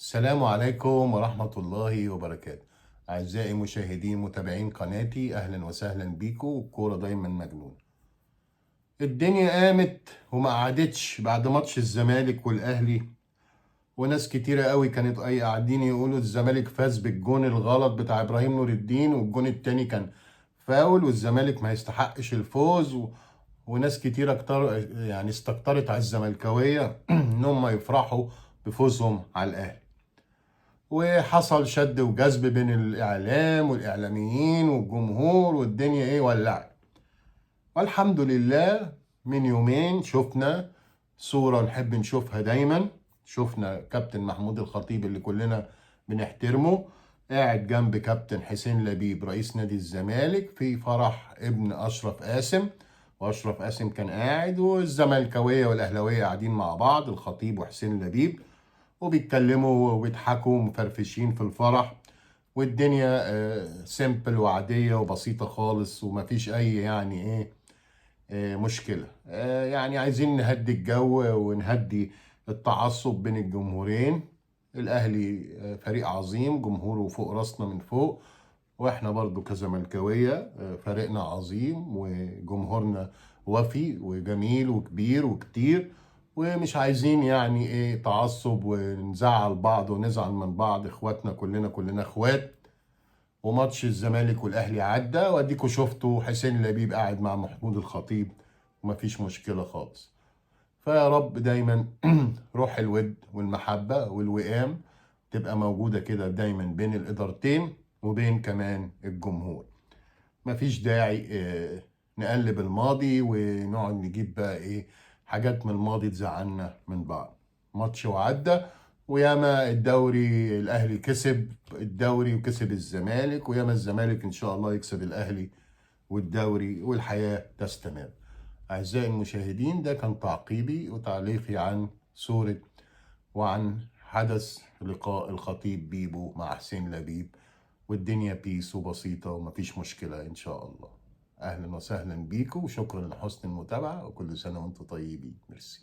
السلام عليكم ورحمة الله وبركاته. أعزائي مشاهدين متابعين قناتي، أهلا وسهلا بيكم. الكورة دايما مجنون. الدنيا قامت وما قعدتش بعد ماتش الزمالك والأهلي، وناس كتيرة قوي كانت قاعدين يقولوا الزمالك فاز بالجون الغلط بتاع إبراهيم نور الدين، والجون التاني كان فاول والزمالك ما يستحقش الفوز وناس كتيرة يعني استكترت على الزملكاوية إنهم يفرحوا بفوزهم على الأهلي. وحصل شد وجذب بين الإعلام والإعلاميين والجمهور، والدنيا ولعت. والحمد لله من يومين شفنا صورة نحب نشوفها دايما. شفنا كابتن محمود الخطيب اللي كلنا بنحترمه قاعد جنب كابتن حسين لبيب رئيس نادي الزمالك في فرح ابن أشرف قاسم، وأشرف قاسم كان قاعد، والزملكاوية والأهلاوية قاعدين مع بعض، الخطيب وحسين لبيب، وبيتكلموا وبيضحكوا ومفرفشين في الفرح. والدنيا سيمبل وعادية وبسيطة خالص، ومفيش أي مشكلة. يعني عايزين نهدي الجو ونهدي التعصب بين الجمهورين. الأهلي فريق عظيم، جمهوره فوق راسنا من فوق، واحنا برضو كزملكاوية فريقنا عظيم وجمهورنا وفي وجميل وكبير وكتير، ومش عايزين تعصب ونزعل بعض ونزعل من بعض. اخواتنا كلنا اخوات. وماتش الزمالك والاهلي عدى، واديكوا شفتوا حسين لبيب قاعد مع محمود الخطيب، ومفيش مشكلة خالص. فيا رب دايما روح الود والمحبة والوئام تبقى موجودة كده دايما بين الإدارتين وبين كمان الجمهور. مفيش داعي نقلب الماضي ونقعد نجيب بقى حاجات من الماضي تزعلنا من بعض. ماتش وعدى، وياما الدوري الأهلي كسب الدوري وكسب الزمالك، وياما الزمالك إن شاء الله يكسب الأهلي والدوري، والحياة تستمر. أعزائي المشاهدين، ده كان تعقيبي وتعليقي عن صورة وعن حدث لقاء الخطيب بيبو مع حسين لبيب، والدنيا بيس وبسيطة ومفيش مشكلة إن شاء الله. أهلا وسهلا بيكم، وشكرا لحسن المتابعة، وكل سنة وانتم طيبين. ميرسي.